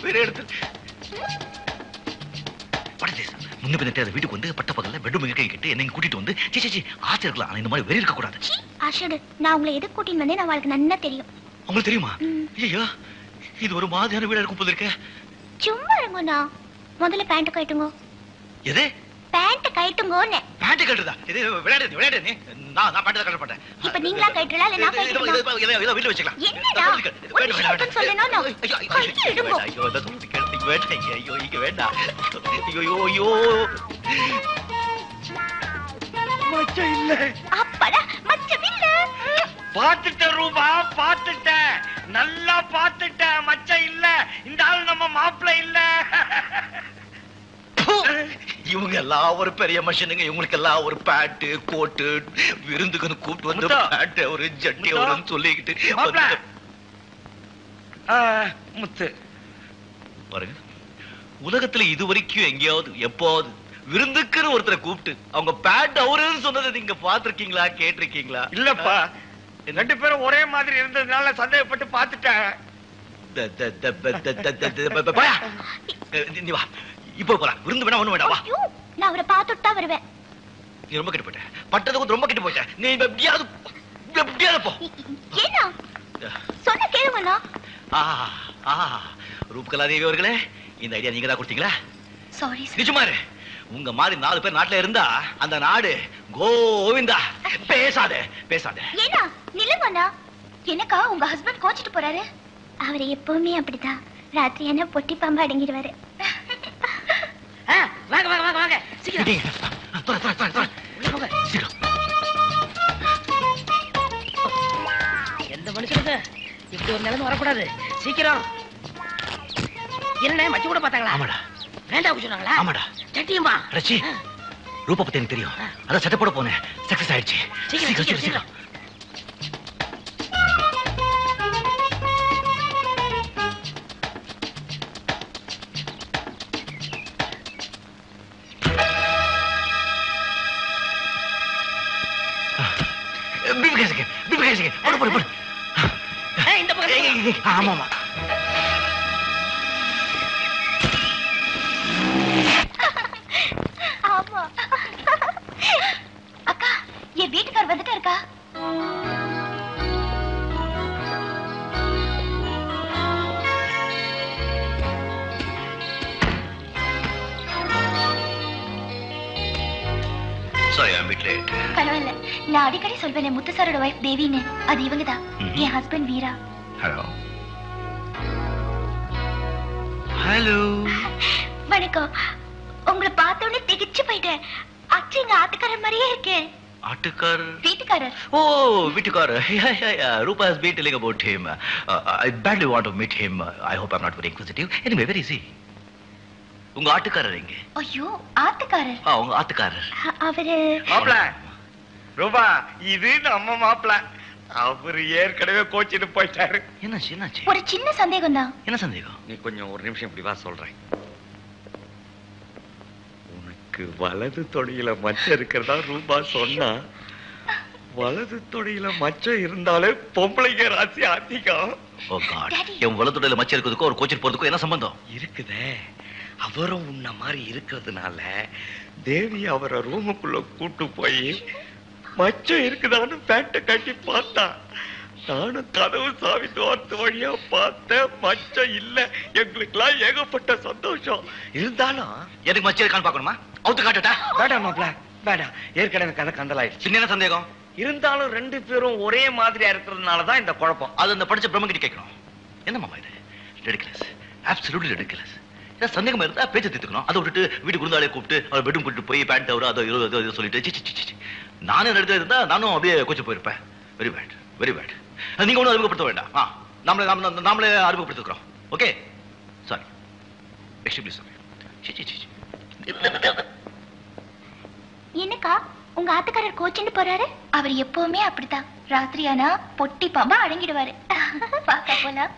உயிரை எடுத்து முன்ன பின்ன வீட்டுக்கு வந்து பட்ட பகல்ல பெட்ரூம் கிட்ட என்னை கூட்டிட்டு வந்து சி ஆசை இருக்கலாம். ஆனா இந்த மாதிரி வெறி இருக்க கூடாது. ஆஷடு, நான் உங்களை எதுக்கு கூட்டின்னு வந்தேன் அவளுக்கு நல்லா தெரியும். உங்களுக்கு தெரியுமா? ஐயா, இது ஒரு மாதிரியான வீடா இருக்கும் போல இருக்க. சும்மா இருங்கண்ணா, முதல்ல பேண்ட் கட்டுங்க. எது? பேண்ட் கட்டுங்கோன்னு. பேண்ட் கட்டுறதா? இது விளையாடு நீ. நான் பேண்ட் கட்ட மாட்டேன். இப்ப நீங்களா கட்டறல இல்ல நான் கட்டறேன். இத வீட்ல வச்சுக்கலாம். என்னடா? வேண்டாம் சொல்லணும். ஐயோ அத சொல்லிட்டு கேட்டிங்க வேண்டாம். ஐயோ இங்க வேண்டாம். ஐயோ மச்சம் இல்ல. அப்படா மச்சம் இல்ல. பாத்துட்ட ரூபா, பாத்துட்ட. நல்லா பாத்துட்ட. மச்சம் இல்ல. இந்த ஆள் நம்ம மாப்பிள்ளை இல்ல. இவங்க எல்லாம் ஒரு பெரிய மனுஷனுங்க. இவங்களுக்கு எல்லாம் ஒரு பேண்ட் கோட்டு விருந்துக்கு கூப்பிட்டு வந்து பேண்ட் ஒரு ஜட்டி ஒரு சொல்லிக்கிட்டு முத்து பாருங்க, உலகத்துல இது வரைக்கும் எங்கேயாவது எப்போது விருந்துக்குன்னு ஒருத்தரை கூப்பிட்டு அவங்க பேண்ட் அவருன்னு சொன்னதை நீங்க பாத்திருக்கீங்களா, கேட்டிருக்கீங்களா? இல்லப்பா, ரெண்டு பேரும் ஒரே மாதிரி இருந்ததுனால சந்தேகப்பட்டு பாத்துட்டேன். நீ வா, இப்போ போலாம். விருந்து வேணா ஒண்ணு வேண்டாம். ஐயோ, நான் அவரை பார்த்துட்டு தான் வருவேன். நீ ரொம்ப கெட்டு போயிட்ட. பட்டதுக்கு ரொம்ப கெட்டு போயிட்ட. நீ எப்படியாவது போ. ஏன்னா சொன்ன கேளுங்கண்ணா. ரூப்கலாதேவி அவர்களே, இந்த ஐடியா நீங்க தான் கொடுத்தீங்களா? சாரி நிஜமாரு, உங்க மாதிரி 4 பேர் நாட்டுல இருந்தா அந்த நாடு கோவிந்தா. பேசாதே. ஏன்னா நில்லுங்கண்ணா. எனக்கா உங்க ஹஸ்பண்ட் கோச்சிட்டு போறாரு? அவரை எப்பவுமே அப்படிதான். ராத்திரி என்ன பொட்டி பாம்பு அடங்கிடுவாரு. வாங்க வாங்க வாங்க வாங்க சீக்கிரம். எந்த மனுஷனுக்கு இப்படி ஒரு நிலைமை வரக்கூடாது. சீக்கிரம். என்ன மச்சி கூட பார்த்தாங்களா? ஆமாடா. வேண்டாம் சொன்னாங்களா? ஆமாடா. சட்டியுமா ரச்சி, ரூபா பத்தி எனக்கு தெரியும். அதான் சட்டை போட போனேன். சக்சஸ் ஆயிடுச்சு. சீக்கிரம். இந்த பக்கம். ஆமாமா. ஆமா. அக்கா, என் வீட்டுக்கார் வந்துட்டா இருக்கா? Sorry, I'm a bit late. பரவாயில்ல. நான் அடிக்கடி சொல்வேன் முத்து சாரோட வைஃப் தேவின்னு. அது இவங்க தான். என் ஹஸ்பண்ட் வீரா. Hello. Hello. வணக்கம். உங்களை பார்த்தோன்னே திகிச்சு போயிட்டேன். அச்சு எங்க ஆட்டுக்காரர் மாதிரியே இருக்கேன். ஆட்டுக்காரர்? வீட்டுக்காரர். Oh, வீட்டுக்காரர். Yeah. Rupa has been telling about him. I badly want to meet him. I hope I'm not very inquisitive. Anyway, where is he? உங்க ஆட்டுக்காரர் எங்க? ஐயோ, ஆட்டுக்காரர். உங்க ஆட்டுக்காரர். அவரு மாப்பிள்ள ரூபா, இது நம்ம மாப்பிள்ள. அவரு ஏற்கனவே கோச்சிட்டு போயிட்டாரு. என்னாச்சு? ஒரு சின்ன சந்தேகம் தான். என்ன சந்தேகம்? நீ கொஞ்சம் ஒரு நிமிஷம் இப்படி வா, சொல்றேன். உனக்கு வலது தொடையில மச்சம் இருக்கிறதா ரூபா சொன்னா. வலது தொடையில மச்சம் இருந்தாலே பொம்பளைங்க ராசி அதிகம். ஓ காட், என் வலது தொடையில மச்சம் இருக்கிறதுக்கும் ஒரு கோச்சிட்டு போறதுக்கும் என்ன சம்பந்தம் இருக்குதே? அவரும் உன்ன மாதிரி இருக்கிறதுனால தேவி அவரை ரூமுக்குள்ள கூட்டு போய் மச்சம் இருக்குதான்னு பேண்ட கட்டி பார்த்தா. நானும் கதவு சாவி தோர்த்து வழியா பார்த்தேன், மச்சம் இல்ல. எங்களுக்கெல்லாம் ஏகப்பட்ட சந்தோஷம். இருந்தாலும் எனக்கு மச்சம் இருக்கான்னு பாக்கணுமா? அவுத்து காட்டுட்டா? வேண்டாம் மாப்ள, வேண்டாம். ஏற்கனவே கதை கந்தலாயிடுச்சு. என்ன சந்தேகம்? இருந்தாலும் ரெண்டு பேரும் ஒரே மாதிரியா இருக்கிறதுனாலதான் இந்த குழப்பம். அது அந்த படிச்ச பிரம்மகிட்ட கேட்கணும். என்ன மாமா இது? Ridiculous, absolutely ridiculous. சந்தேகமா இருந்தா பேச்ச தீர்த்துக்கணும். அதை விட்டுட்டு வீட்டுக்கு விருந்தாளே கூப்பிட்டு அவர் பெட்ரூம் கூட்டிட்டு போய் பேண்ட் அவர் அதை இருபது சொல்லிட்டு நானே இடத்துல இருந்தா நானும் அப்படியே கொஞ்சம் போயிருப்பேன். Very bad. நீங்க ஒன்றும் அறிமுகப்படுத்த வேண்டாம். நாமளே அறிமுகப்படுத்திக்கிறோம். Okay, sorry, extremely sorry. என்னக்கா உங்க ஆத்துக்காரர் கோச்சின்னு போறாரு? அவர் எப்பவுமே அப்படித்தான். ராத்திரி ஆனா பொட்டி பாம்பா அடங்கிடுவாரு. பாக்க போலாம்.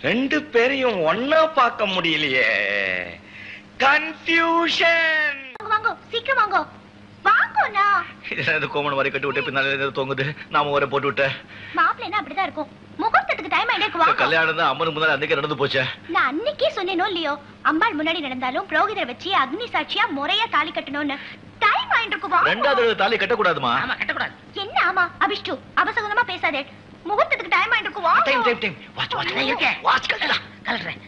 ரெண்டு பேரையும் ஒன்னா பார்க்க முடியலையே. கன்ஃபியூஷன். வாங்க சீக்கிரம் வாங்க. வாங்கண்ணா. கோமணம் வரை கட்டி விட்டு பின்னால தொங்குது. நாம வரை போட்டு விட்டேன். மாப்பிள்ளை அப்படிதான் இருக்கும். முகூர்த்தத்துக்கு டைம் ஆயிடுக்கு வாங்க. கல்யாணம் தான் அம்மனுக்கு முன்னாடி அன்னைக்கே நடந்து போச்சே. நான் அன்னைக்கே சொன்னேனோ இல்லையோ, அம்பாள் முன்னாடி நடந்தாலும் புரோகிதரை வச்சு அக்னி சாட்சியா முறையா தாலி கட்டணும்னு. டைம் ஆயிடுக்கு வாங்க. ரெண்டாவது தாலி கட்டக்கூடாதுமா. ஆமா கட்டக்கூடாது. என்ன ஆமா அபிஷ்டு அபசகுனமா பேசாதே. முகூர்த்தத்துக்கு டைம் ஆயிடுக்கு வாங்க. டைம் வாட்ச் கட்டலாம். கலட்டுறேன்.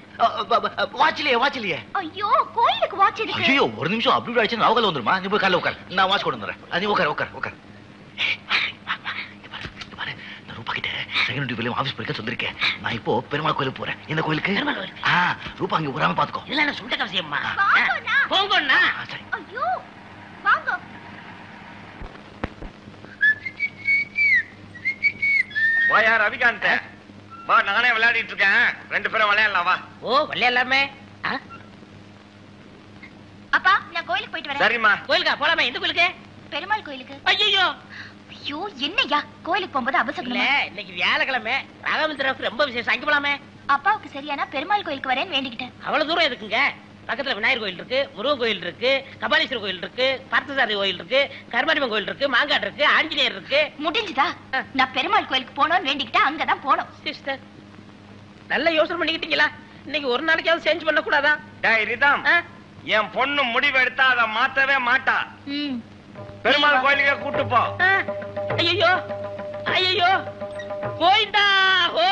வாட்ச்லயே ஐயோ கோயிலுக்கு வாட்ச் இருக்கு. ஐயோ ஒரு நிமிஷம் அப்படி ஆயிடுச்சு நாவகல வந்துருமா. நீ போய் காலைல உட்கார், நான் வாட்ச் கொண்டு வந்துடுறேன். நீ உட்கார். நான் ரூபா கிட்ட செகண்ட் டியூட்டில ஆபீஸ் போய் சொல்லிருக்கேன். நான் இப்போ பெருமாள் கோயிலுக்கு போறேன். இந்த கோயிலுக்கு பெருமாள் கோயில். ரூபா அங்க வராம பாத்துக்கோ. இல்ல நான் சுண்ட கவசியம்மா. வாங்கண்ணா. போங்கண்ணா. சரி. ஐயோ வாங்க. வாயா ரவிகாந்த், வா நானே விளையாடிட்டு இருக்கேன். 2 பேரும் விளையாடலாம் வா. ஓ விளையாடலாமே. அப்பா நான் கோயிலுக்கு போயிட்டு வரேன். சரிம்மா. கோயிலுக்கா போலாமே? எந்த கோயிலுக்கு? பெருமாள் கோயிலுக்கு. ஐயோ ஐயோ என்னய்யா கோயிலுக்கு போகும்போது இல்ல அபசகுனமா. இன்னைக்கு வியாழக்கிழமை, ராகவேந்திராவுக்கு ரொம்ப விசேஷம். அங்கே போலாமே. அப்பாவுக்கு சரியானா பெருமாள் கோயிலுக்கு வரேன்னு வேண்டிக்கிட்டேன். அவ்வளவு தூரம் எதுக்குங்க? பக்கத்துல விநாயகர் கோயில் இருக்கு, முருகன் கோயில் இருக்கு, கபாலீஸ்வரர் கோயில் இருக்கு, பார்த்தசாரதி கோயில் இருக்கு, கருமாரியம்மன் கோயில் இருக்கு, மாங்காடு இருக்கு, ஆஞ்சநேயர் இருக்கு. முடிஞ்சுதா? நான் பெருமாள் கோயிலுக்கு போனோம்னு வேண்டிக்கிட்டேன். அங்கதான் போனோம். சிஸ்டர் நல்ல யோசனை பண்ணிக்கிட்டீங்களா? இன்னைக்கு ஒரு நாளைக்காவது சேஞ்ச் பண்ண கூடாதா? டேய் ரிதம், என் பொண்ணு முடிவு எடுத்தா அதை மாத்தவே மாட்டா. பெருமாள் கோயிலுக்கே கூட்டு போ. ஐயோ கோயிந்தா. ஓ